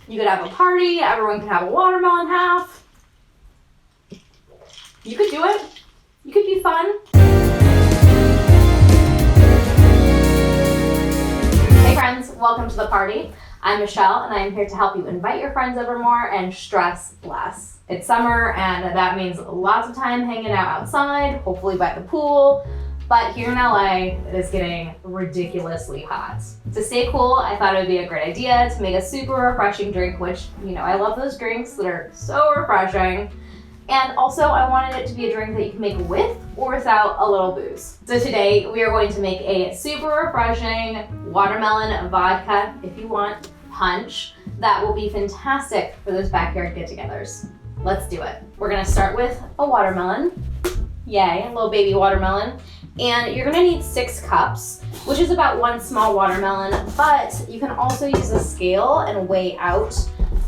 You could have a party, everyone could have a watermelon half. You could do it. You could be fun. Hey friends, welcome to the party. I'm Michelle and I'm here to help you invite your friends over more and stress less. It's summer and that means lots of time hanging out outside, hopefully by the pool. But here in LA, it is getting ridiculously hot. To stay cool, I thought it would be a great idea to make a super refreshing drink, which, I love those drinks that are so refreshing. And also, I wanted it to be a drink that you can make with or without a little booze. So today, we are going to make a super refreshing watermelon vodka, if you want, punch. That will be fantastic for those backyard get-togethers. Let's do it. We're gonna start with a watermelon. Yay, a little baby watermelon. And you're gonna need 6 cups, which is about 1 small watermelon, but you can also use a scale and weigh out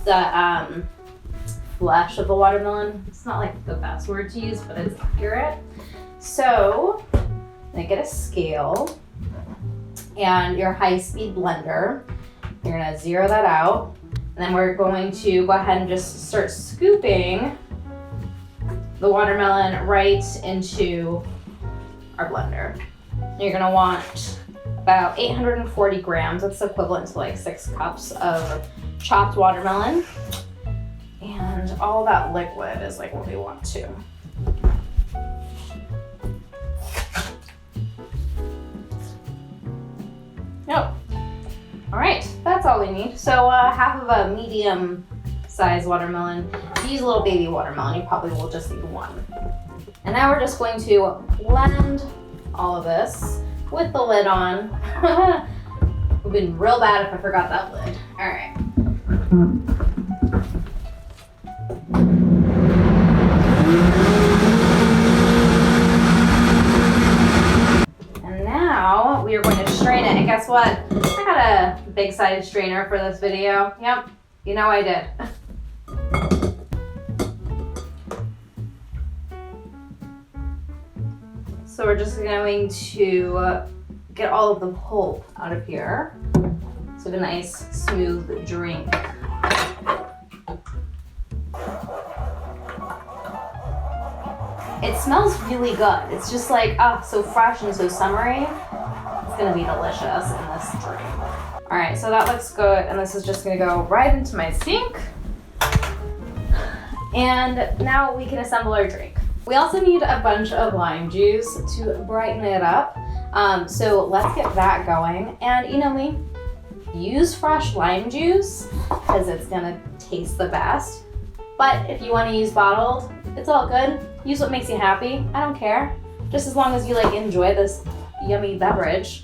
the flesh of the watermelon. It's not like the best word to use, but it's accurate. So, I'm gonna get a scale and your high-speed blender. You're gonna zero that out, and then we're going to go ahead and just start scooping the watermelon right into our blender. You're gonna want about 840 grams. That's equivalent to like 6 cups of chopped watermelon. And all that liquid is like what we want to. Nope. All right, that's all we need. So half of a medium size watermelon. If you use a little baby watermelon, you probably will just need 1. And now we're just going to blend all of this with the lid on. It would have been real bad if I forgot that lid. All right. And now we are going to strain it. And guess what? I got a big size strainer for this video. Yep, I did. So we're just going to get all of the pulp out of here. So a nice smooth drink. It smells really good. It's just like, so fresh and so summery. It's gonna be delicious in this drink. All right, so that looks good. And this is just gonna go right into my sink. And now we can assemble our drink. We also need a bunch of lime juice to brighten it up. So let's get that going. And you know me, use fresh lime juice because it's gonna taste the best. But if you wanna use bottled, it's all good. Use what makes you happy. I don't care. Just as long as you enjoy this yummy beverage.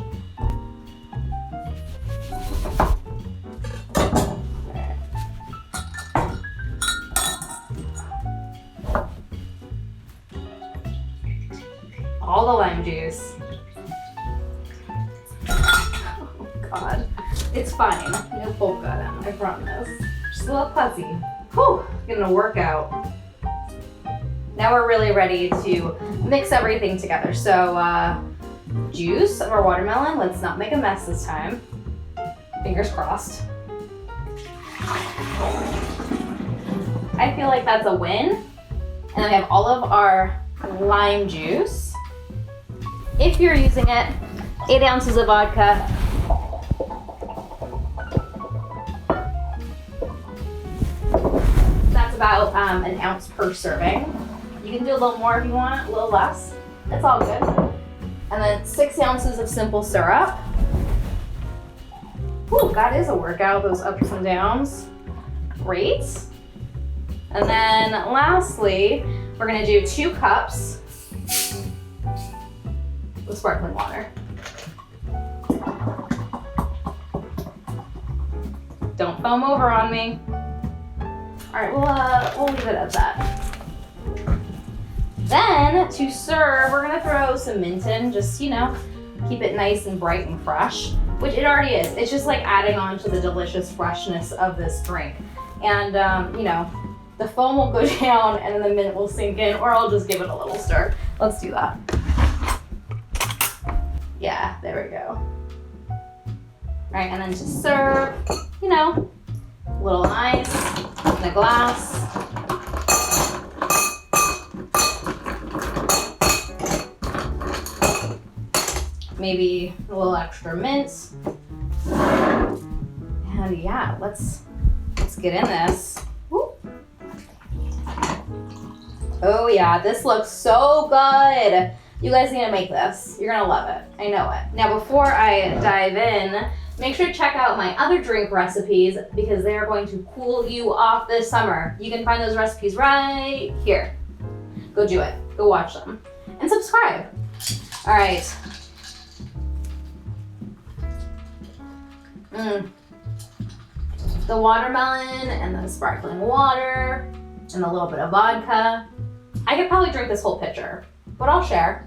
All the lime juice. Oh God, it's fine. No pulp got in, I promise. Just a little fuzzy. Whew, getting a workout. Now we're really ready to mix everything together. So juice of our watermelon. Let's not make a mess this time. Fingers crossed. I feel like that's a win. And then we have all of our lime juice. If you're using it, 8 ounces of vodka. That's about an ounce per serving. You can do a little more if you want, a little less. It's all good. And then 6 ounces of simple syrup. Whew, that is a workout, those ups and downs. Great. And then lastly, we're gonna do 2 cups with sparkling water. Don't foam over on me. All right, we'll leave it at that. Then to serve, we're gonna throw some mint in, just keep it nice and bright and fresh, which it already is. It's just like adding on to the delicious freshness of this drink. And the foam will go down and then the mint will sink in, or I'll just give it a little stir. Let's do that. Yeah, there we go. All right, and then to serve, little lime ice in a glass. Maybe a little extra mint. And yeah, let's get in this. Woo. Oh yeah, this looks so good. You guys need to make this. You're gonna love it. I know it. Now before I dive in, make sure to check out my other drink recipes because they are going to cool you off this summer. You can find those recipes right here. Go do it. Go watch them. And subscribe. All right. The watermelon and the sparkling water and a little bit of vodka. I could probably drink this whole pitcher, but I'll share.